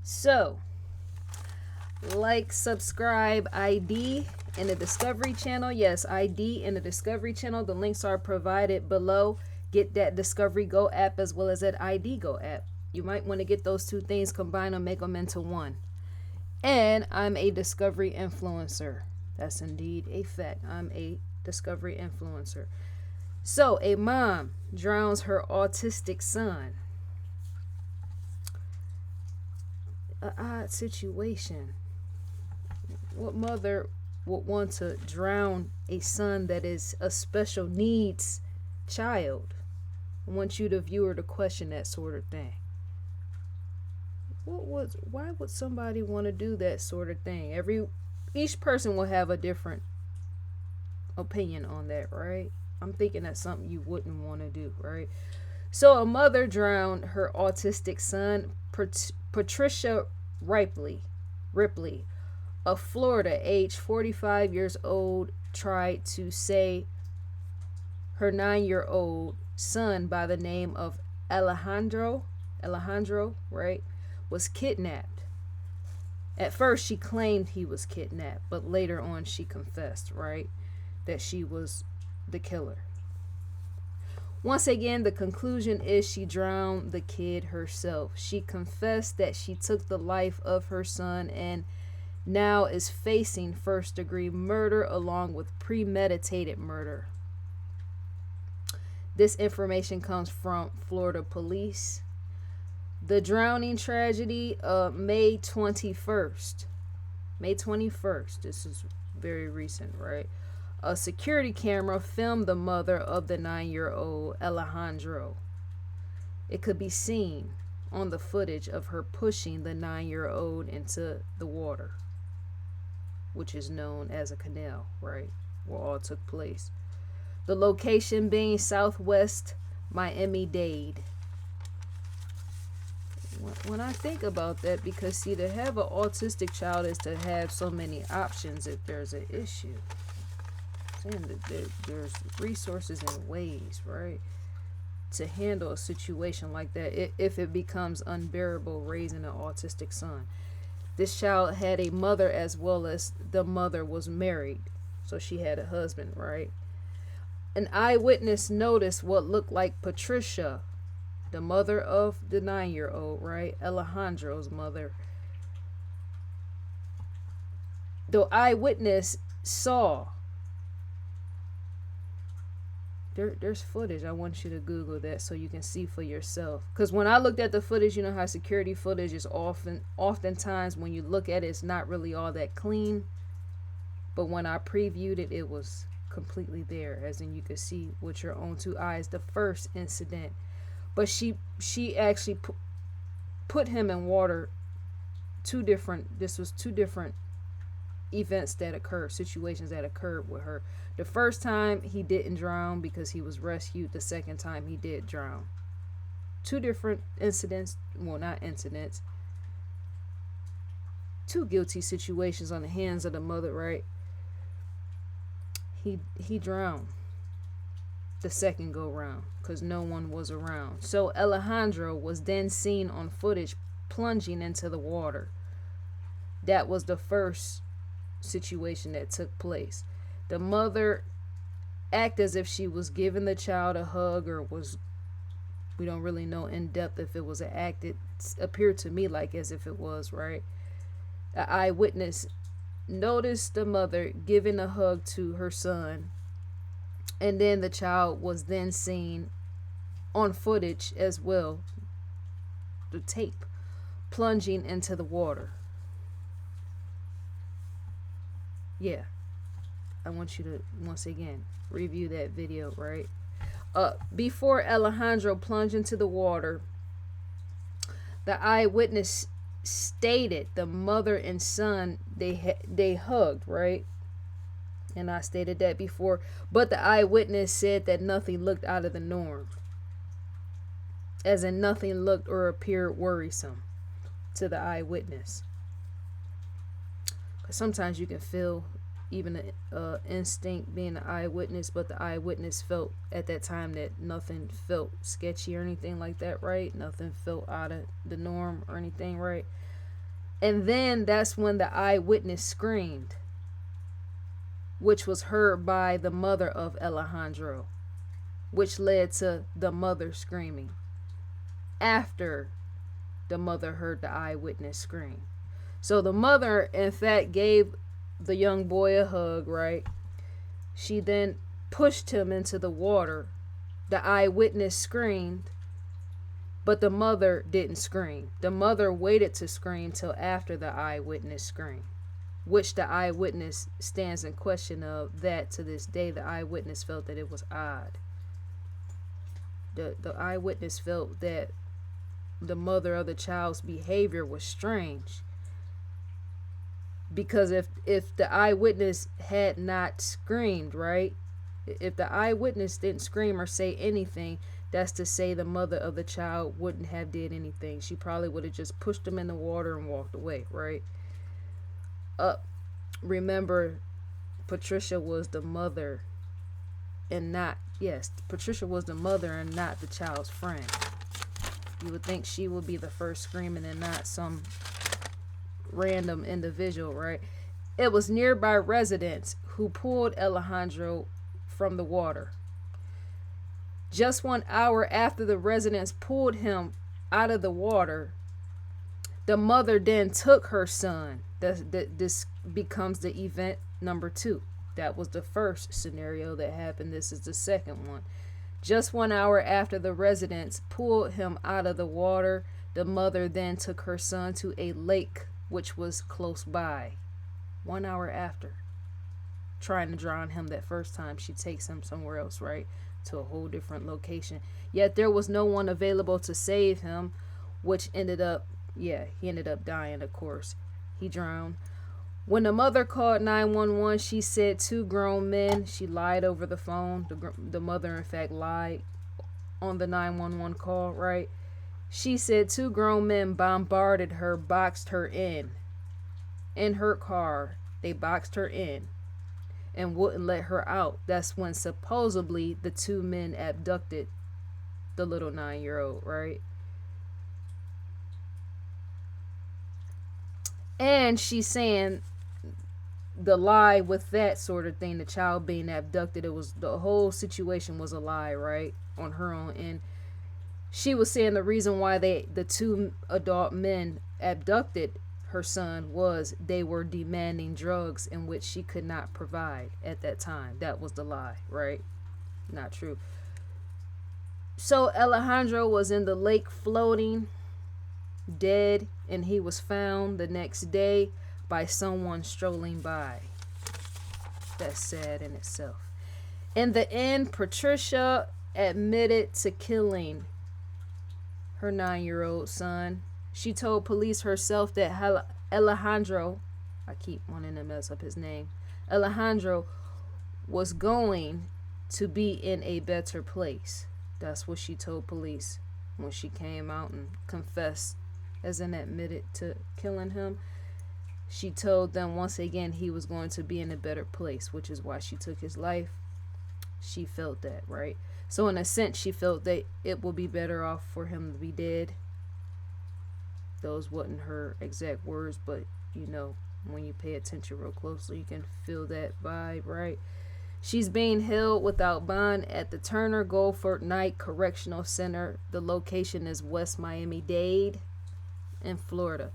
So, like, subscribe, ID in the Discovery Channel. Yes, ID in the Discovery Channel. The links are provided below. Get that Discovery Go app as well as that ID Go app. You might want to get those two things, combine them, make them into one. And I'm a Discovery influencer. That's indeed a fact. I'm a Discovery influencer. So, a mom drowns her autistic son. An odd situation. What mother would want to drown a son that is a special needs child? I want you, the viewer, to question that sort of thing. Why would somebody want to do that sort of thing? Each person will have a different opinion on that, right? I'm thinking that's something you wouldn't want to do, right? So a mother drowned her autistic son. Patricia Ripley, of Florida, age 45 years old, tried to say her 9-year-old son by the name of Alejandro, right, was kidnapped. At first, she claimed he was kidnapped, but later on, she confessed, right, that she was the killer. Once again, the conclusion is she drowned the kid herself. She confessed that she took the life of her son and now is facing first-degree murder along with premeditated murder. This information comes from Florida police. The drowning tragedy, May 21st. This is very recent, right? A security camera filmed the mother of the 9-year-old Alejandro. It could be seen on the footage of her pushing the 9-year-old into the water, which is known as a canal, right? Where all took place. The location being Southwest Miami-Dade. When I think about that, because see, to have an autistic child is to have so many options if there's an issue. There's resources and ways, right, to handle a situation like that if it becomes unbearable raising an autistic son. This child had a mother as well as the mother was married, so she had a husband, right? An eyewitness noticed what looked like Patricia, the mother of the 9-year-old, right? Alejandro's mother. The eyewitness saw. There's footage. I want you to Google that so you can see for yourself. Because when I looked at the footage, you know how security footage is oftentimes when you look at it, it's not really all that clean. But when I previewed it, it was completely there, as in you could see with your own two eyes the first incident. But she actually put him in water. This was two different events that occurred, situations that occurred with her. The first time he didn't drown because he was rescued. The second time he did drown. Two different incidents. Well, not incidents. Two guilty situations on the hands of the mother, right? He drowned the second go round because no one was around. So Alejandro was then seen on footage plunging into the water. That was the first situation that took place. The mother acted as if she was giving the child a hug, or we don't really know in depth if it was an act. It appeared to me like as if it was, right? An eyewitness noticed the mother giving a hug to her son, and then the child was then seen on footage as well, the tape, plunging into the water. Yeah, I want you to once again review that video, right? Before Alejandro plunged into the water, the eyewitness stated the mother and son they hugged, right? And I stated that before, but the eyewitness said that nothing looked out of the norm, as in nothing looked or appeared worrisome to the eyewitness. Because sometimes you can feel even an instinct being an eyewitness, but the eyewitness felt at that time that nothing felt sketchy or anything like that, right? Nothing felt out of the norm or anything, right? And then that's when the eyewitness screamed, which was heard by the mother of Alejandro, which led to the mother screaming after the mother heard the eyewitness scream. So the mother, in fact, gave the young boy a hug, right? She then pushed him into the water. The eyewitness screamed, but the mother didn't scream. The mother waited to scream till after the eyewitness screamed, which the eyewitness stands in question of that to this day. The eyewitness felt that it was odd. The eyewitness felt that the mother of the child's behavior was strange, because if the eyewitness had not screamed, right, if the eyewitness didn't scream or say anything, that's to say the mother of the child wouldn't have did anything. She probably would have just pushed him in the water and walked away, right? Remember, Patricia was the mother and not, yes, Patricia was the mother and not the child's friend. You would think she would be the first screaming and not some random individual, right? It was nearby residents who pulled Alejandro from the water. Just 1 hour after the residents pulled him out of the water, the mother then took her son. This becomes the event number 2. That was the first scenario that happened. This is the second one. Just 1 hour after the residents pulled him out of the water, the mother then took her son to a lake which was close by. 1 hour after trying to drown him that first time, she takes him somewhere else, right? To a whole different location. Yet there was no one available to save him, which ended up, he ended up dying, of course. He drowned. When the mother called 911, she said 2 grown men. She lied over the phone. The mother, in fact, lied on the 911 call, right? She said 2 grown men bombarded her, boxed her in her car. They boxed her in and wouldn't let her out. That's when supposedly the 2 men abducted the little 9-year-old, right? And she's saying the lie with that sort of thing, the child being abducted, it was, the whole situation was a lie, right? On her own end. She was saying the reason why the 2 adult men abducted her son was they were demanding drugs in which she could not provide at that time. That was the lie, right? Not true. So Alejandro was in the lake floating, dead, and he was found the next day by someone strolling by. That's sad in itself. In the end, Patricia admitted to killing her 9-year-old son. She told police herself that Alejandro, I keep wanting to mess up his name, Alejandro was going to be in a better place. That's what she told police when she came out and confessed, as in admitted to killing him. She told them once again he was going to be in a better place, which is why she took his life. She felt that, right? So in a sense, she felt that it would be better off for him to be dead. Those wasn't her exact words, but you know, when you pay attention real closely, you can feel that vibe, right? She's being held without bond at the Turner Goldford Night Correctional Center. The location is West Miami-Dade in Florida.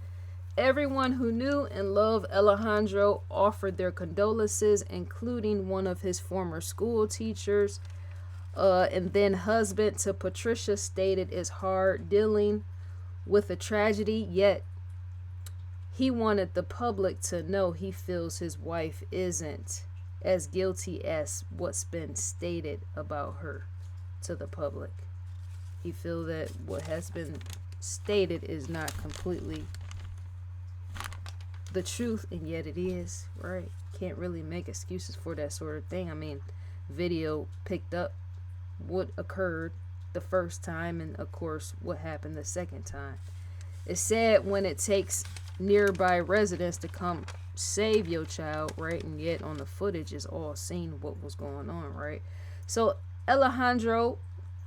Everyone who knew and loved Alejandro offered their condolences, including one of his former school teachers. And then husband to Patricia stated it's hard dealing with a tragedy, yet he wanted the public to know he feels his wife isn't as guilty as what's been stated about her to the public. He feels that what has been stated is not completely the truth, and yet it is, right? Can't really make excuses for that sort of thing. I mean, video picked up what occurred the first time and of course what happened the second time. It's sad when it takes nearby residents to come save your child, right? And yet on the footage is all seen what was going on, right? So Alejandro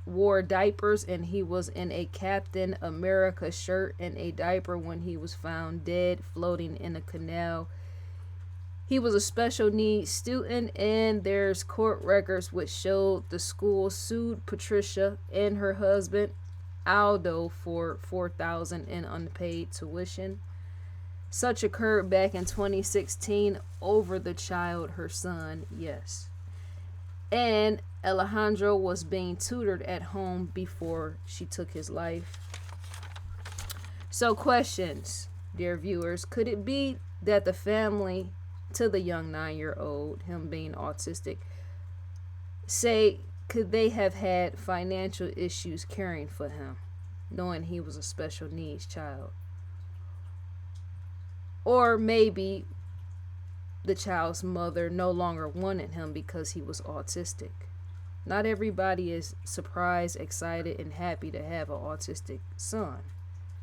wore diapers, and he was in a Captain America shirt and a diaper when he was found dead floating in a canal. He was a special needs student, and there's court records which showed the school sued Patricia and her husband Aldo for $4,000 in unpaid tuition. Such occurred back in 2016 over the child, her son, yes. And Alejandro was being tutored at home before she took his life. So, questions, dear viewers. Could it be that the family to the young 9-year-old, him being autistic, say, could they have had financial issues caring for him, knowing he was a special needs child? Or maybe the child's mother no longer wanted him because he was autistic. Not everybody is surprised, excited, and happy to have an autistic son.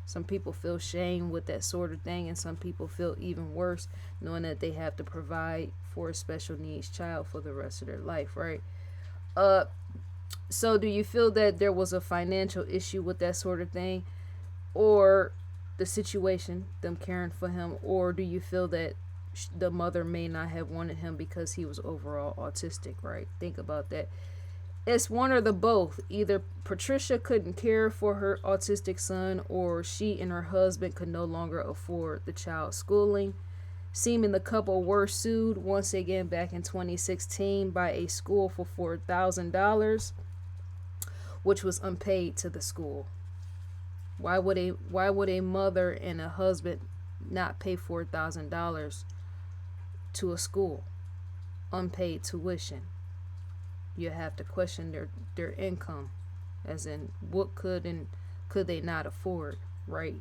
Some people feel shame with that sort of thing, and some people feel even worse knowing that they have to provide for a special needs child for the rest of their life, right? So do you feel that there was a financial issue with that sort of thing, or the situation, them caring for him, or do you feel that the mother may not have wanted him because he was overall autistic, right? Think about that. It's one or the both. Either Patricia couldn't care for her autistic son, or she and her husband could no longer afford the child's schooling. Seeming the couple were sued once again back in 2016 by a school for $4,000, which was unpaid to the school. Why would a mother and a husband not pay $4,000 to a school? Unpaid tuition. You have to question their income, as in what could they not afford, right,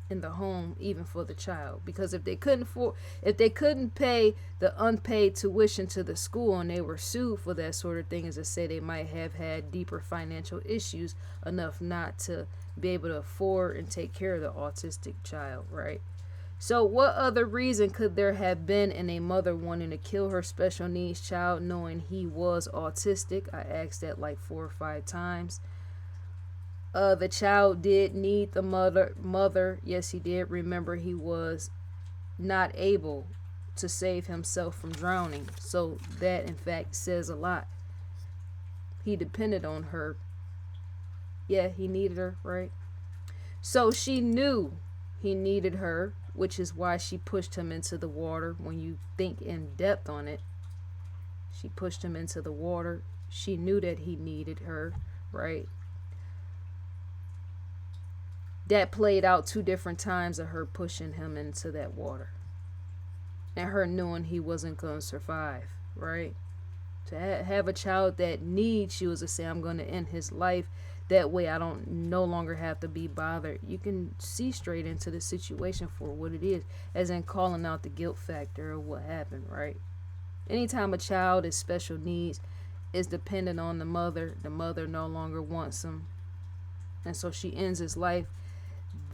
in the home, even for the child. Because if they couldn't pay the unpaid tuition to the school and they were sued for that sort of thing, as I say, they might have had deeper financial issues enough not to be able to afford and take care of the autistic child, right? So what other reason could there have been in a mother wanting to kill her special needs child knowing he was autistic? I asked that like 4 or 5 times. The child did need the mother. Yes, he did. Remember, he was not able to save himself from drowning. So that, in fact, says a lot. He depended on her. Yeah, he needed her, right? So she knew he needed her, which is why she pushed him into the water. When you think in depth on it, she pushed him into the water. She knew that he needed her, right? That played out 2 different times of her pushing him into that water, and her knowing he wasn't going to survive, right? To have a child that needs you is to say, I'm going to end his life. That way I don't no longer have to be bothered. You can see straight into the situation for what it is, as in calling out the guilt factor of what happened, right? Anytime a child is special needs, is dependent on the mother no longer wants him, and so she ends his life.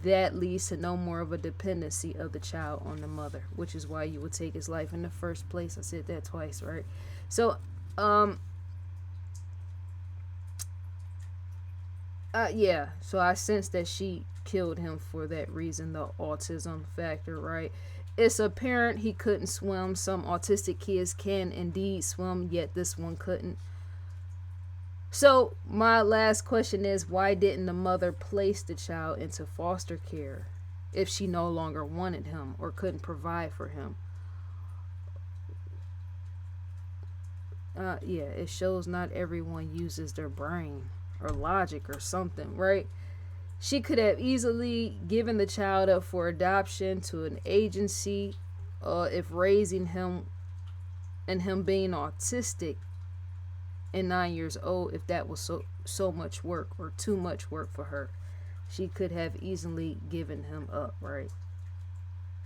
That leads to no more of a dependency of the child on the mother, which is why you would take his life in the first place. I said that twice, right? So, yeah. So I sense that she killed him for that reason, the autism factor, right? It's apparent he couldn't swim. Some autistic kids can indeed swim, yet this one couldn't. So my last question is, why didn't the mother place the child into foster care if she no longer wanted him or couldn't provide for him? Yeah, it shows not everyone uses their brain or logic or something, right? She could have easily given the child up for adoption to an agency, if raising him and him being autistic and 9 years old, if that was so much work or too much work for her. She could have easily given him up, right?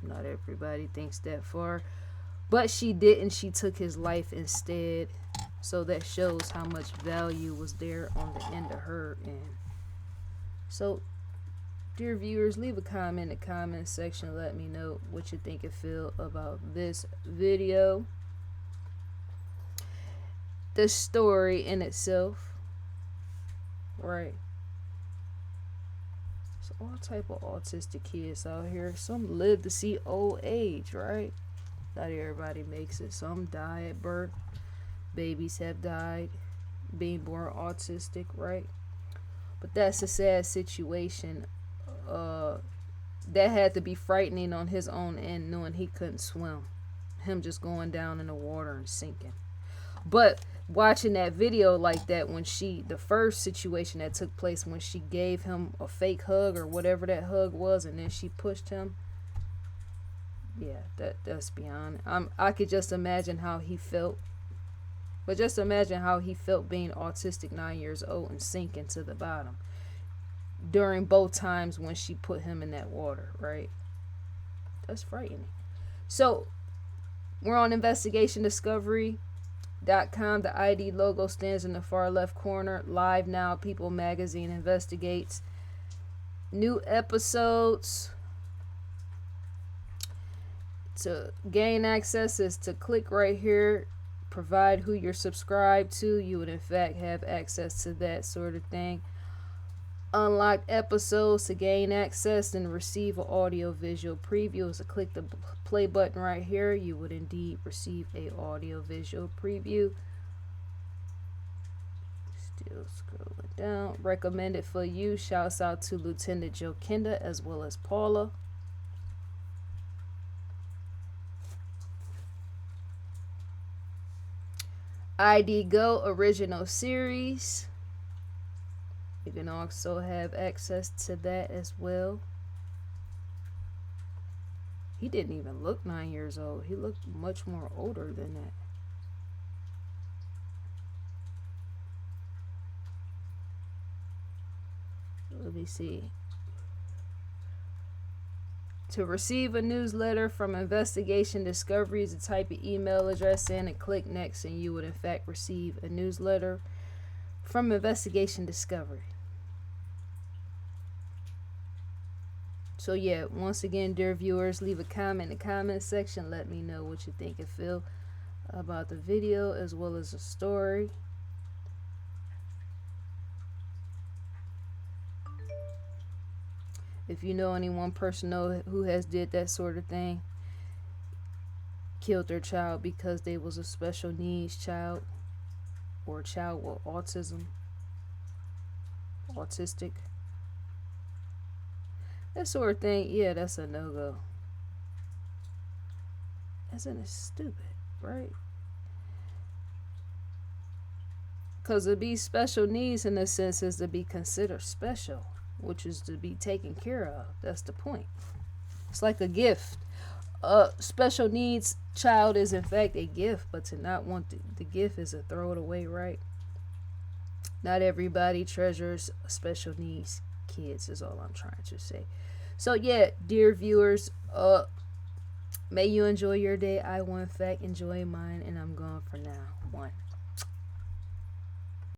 Not everybody thinks that far, but she didn't. She took his life instead. So that shows how much value was there on the end of her end. So, dear viewers, leave a comment in the comment section. Let me know what you think and feel about this video. The story in itself. right? So all type of autistic kids out here. Some live to see old age, right? Not everybody makes it. Some die at birth. Babies have died being born autistic, right? But that's a sad situation. That had to be frightening on his own end, knowing he couldn't swim. Him just going down in the water and sinking. But watching that video like that, when the first situation that took place, when she gave him a fake hug or whatever that hug was, and then she pushed him, yeah, that's beyond. I could just imagine how he felt. But just imagine how he felt being autistic, 9 years old, and sinking to the bottom during both times when she put him in that water, right? That's frightening. So we're on investigationdiscovery.com. The ID logo stands in the far left corner. Live now, People Magazine investigates new episodes. To gain access is to click right here, provide who you're subscribed to. You would in fact have access to that sort of thing. Unlocked episodes. To gain access and receive an audio visual preview is to click the play button right here. You would indeed receive a audio visual preview. Still scrolling down. Recommended for you. Shouts out to Lieutenant Joe Kenda as well as Paula. ID Go original series. You can also have access to that as well. He didn't even look 9 years old. He looked much more older than that. Let me see. To receive a newsletter from Investigation Discoveries, type your email address in and click next, and you would in fact receive a newsletter from Investigation Discovery. So yeah, once again, dear viewers, leave a comment in the comment section. Let me know what you think and feel about the video as well as the story. If you know any one person who has did that sort of thing, killed their child because they was a special needs child or a child with autism, autistic, that sort of thing, yeah, that's a no-go. Isn't it stupid, right? Because to be special needs in a sense is to be considered special, which is to be taken care of. That's the point. It's like a gift. A special needs child is in fact a gift, but to not want the gift is to throw it away, right? Not everybody treasures special needs kids is all I'm trying to say. So yeah, dear viewers, may you enjoy your day. I will in fact enjoy mine, and I'm gone for now. 1.